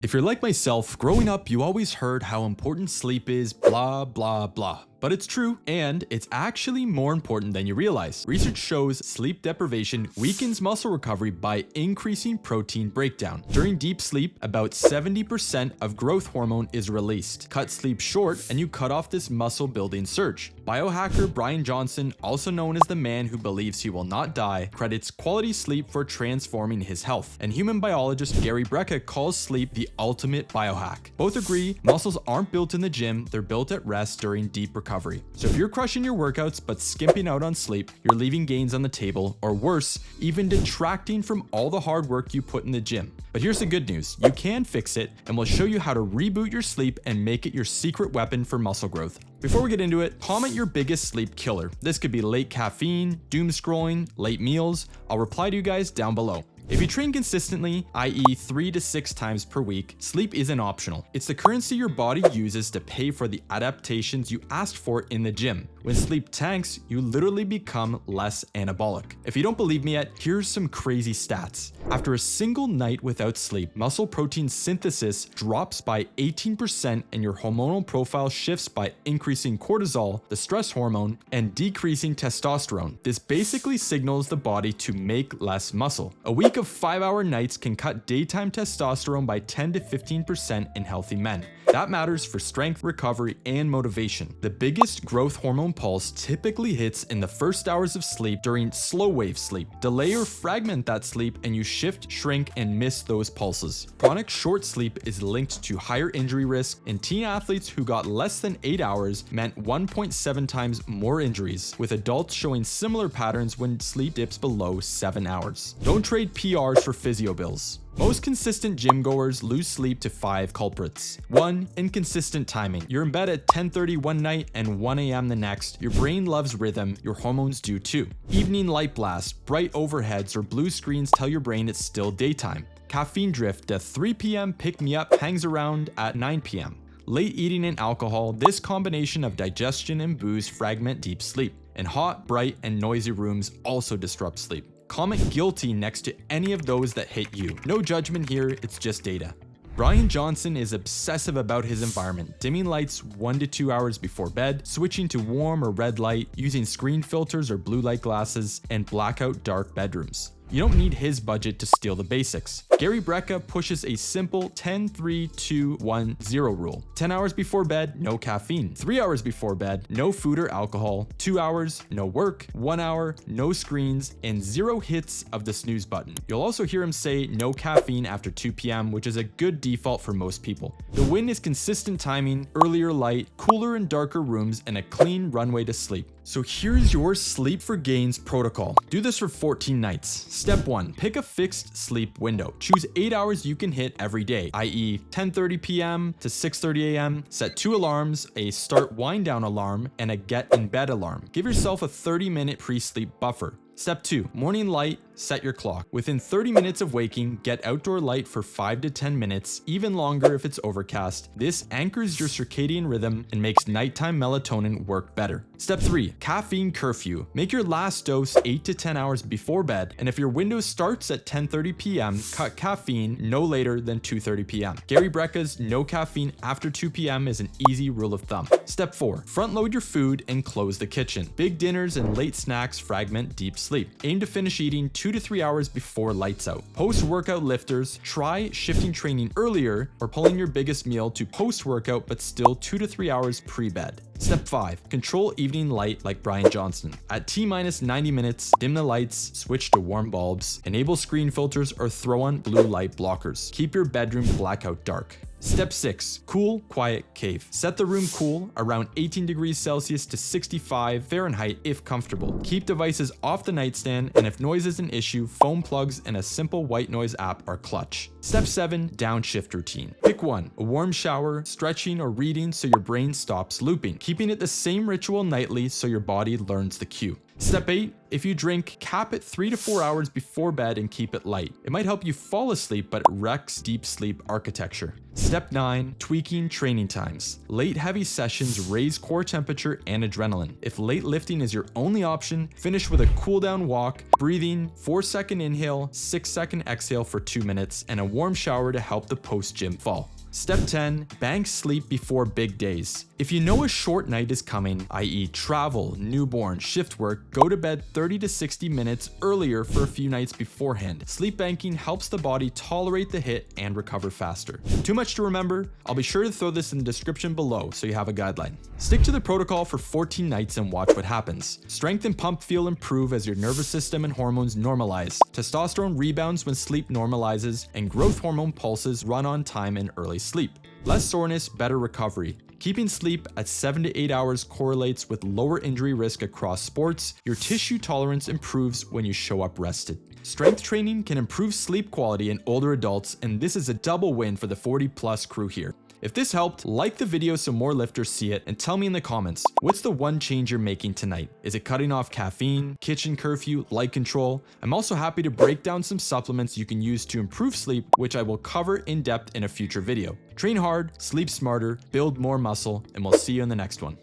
If you're like myself, growing up, you always heard how important sleep is, blah, blah, blah. But it's true, and it's actually more important than you realize. Research shows sleep deprivation weakens muscle recovery by increasing protein breakdown. During deep sleep, about 70% of growth hormone is released. Cut sleep short, and you cut off this muscle building surge. Biohacker Bryan Johnson, also known as the man who believes he will not die, credits quality sleep for transforming his health. And human biologist Gary Brecka calls sleep the ultimate biohack. Both agree muscles aren't built in the gym, they're built at rest during deep recovery. So if you're crushing your workouts but skimping out on sleep, you're leaving gains on the table, or worse, even detracting from all the hard work you put in the gym. But here's the good news, you can fix it, and we'll show you how to reboot your sleep and make it your secret weapon for muscle growth. Before we get into it, comment your biggest sleep killer. This could be late caffeine, doom scrolling, late meals. I'll reply to you guys down below. If you train consistently, i.e. 3 to 6 times per week, sleep isn't optional. It's the currency your body uses to pay for the adaptations you asked for in the gym. When sleep tanks, you literally become less anabolic. If you don't believe me yet, here's some crazy stats. After a single night without sleep, muscle protein synthesis drops by 18% and your hormonal profile shifts by increasing cortisol, the stress hormone, and decreasing testosterone. This basically signals the body to make less muscle. A week of 5-hour nights can cut daytime testosterone by 10 to 15% in healthy men. That matters for strength, recovery, and motivation. The biggest growth hormone pulse typically hits in the first hours of sleep during slow wave sleep. Delay or fragment that sleep and you shift, shrink, and miss those pulses. Chronic short sleep is linked to higher injury risk, and teen athletes who got less than 8 hours meant 1.7 times more injuries, with adults showing similar patterns when sleep dips below 7 hours. Don't trade PRs for physio bills. Most consistent gym goers lose sleep to 5 culprits. 1. Inconsistent timing. You're in bed at 10:30 one night and 1 a.m. the next. Your brain loves rhythm, your hormones do too. Evening light blast, bright overheads, or blue screens tell your brain it's still daytime. Caffeine drift, a 3 p.m. pick-me-up hangs around at 9 p.m. Late eating and alcohol, this combination of digestion and booze fragment deep sleep. And hot, bright, and noisy rooms also disrupt sleep. Comment guilty next to any of those that hit you. No judgment here, it's just data. Bryan Johnson is obsessive about his environment, dimming lights 1 to 2 hours before bed, switching to warm or red light, using screen filters or blue light glasses, and blackout dark bedrooms. You don't need his budget to steal the basics. Gary Brecka pushes a simple 10-3-2-1-0 rule. 10 hours before bed, no caffeine. 3 hours before bed, no food or alcohol. 2 hours, no work. 1 hour, no screens, and 0 hits of the snooze button. You'll also hear him say no caffeine after 2 p.m., which is a good default for most people. The win is consistent timing, earlier light, cooler and darker rooms, and a clean runway to sleep. So here's your sleep for gains protocol. Do this for 14 nights. Step 1, pick a fixed sleep window. Choose 8 hours you can hit every day, i.e. 10:30 p.m. to 6:30 a.m. Set 2 alarms, a start wind down alarm, and a get in bed alarm. Give yourself a 30-minute pre-sleep buffer. Step 2, morning light, set your clock. Within 30 minutes of waking, get outdoor light for 5 to 10 minutes, even longer if it's overcast. This anchors your circadian rhythm and makes nighttime melatonin work better. Step 3, caffeine curfew. Make your last dose 8 to 10 hours before bed, and if your window starts at 10:30 p.m., cut caffeine no later than 2:30 p.m. Gary Brecka's no caffeine after 2 p.m. is an easy rule of thumb. Step 4, front load your food and close the kitchen. Big dinners and late snacks fragment deep sleep. Aim to finish eating 2 to 3 hours before lights out. Post-workout lifters, try shifting training earlier or pulling your biggest meal to post-workout but still 2 to 3 hours pre-bed. Step 5, control evening light like Bryan Johnson. At T-minus 90 minutes, dim the lights, switch to warm bulbs, enable screen filters, or throw on blue light blockers. Keep your bedroom blackout dark. Step 6, cool, quiet cave. Set the room cool, around 18 degrees Celsius to 65 Fahrenheit if comfortable. Keep devices off the nightstand, and if noise is an issue, foam plugs and a simple white noise app are clutch. Step 7, downshift routine. Pick one, a warm shower, stretching, or reading so your brain stops looping, keeping it the same ritual nightly so your body learns the cue. Step 8, if you drink, cap it 3 to 4 hours before bed and keep it light. It might help you fall asleep, but it wrecks deep sleep architecture. Step 9, tweaking training times. Late heavy sessions raise core temperature and adrenaline. If late lifting is your only option, finish with a cool down walk, breathing, 4-second inhale, 6-second exhale for 2 minutes, and a warm shower to help the post-gym fall. Step 10, bank sleep before big days. If you know a short night is coming, i.e. travel, newborn, shift work, go to bed 30 to 60 minutes earlier for a few nights beforehand. Sleep banking helps the body tolerate the hit and recover faster. Too much to remember? I'll be sure to throw this in the description below so you have a guideline. Stick to the protocol for 14 nights and watch what happens. Strength and pump feel improve as your nervous system and hormones normalize. Testosterone rebounds when sleep normalizes, and growth hormone pulses run on time in early sleep. Less soreness, better recovery. Keeping sleep at 7 to 8 hours correlates with lower injury risk across sports. Your tissue tolerance improves when you show up rested. Strength training can improve sleep quality in older adults, and this is a double win for the 40+ crew here. If this helped, like the video so more lifters see it, and tell me in the comments, what's the one change you're making tonight? Is it cutting off caffeine, kitchen curfew, light control? I'm also happy to break down some supplements you can use to improve sleep, which I will cover in depth in a future video. Train hard, sleep smarter, build more muscle, and we'll see you in the next one.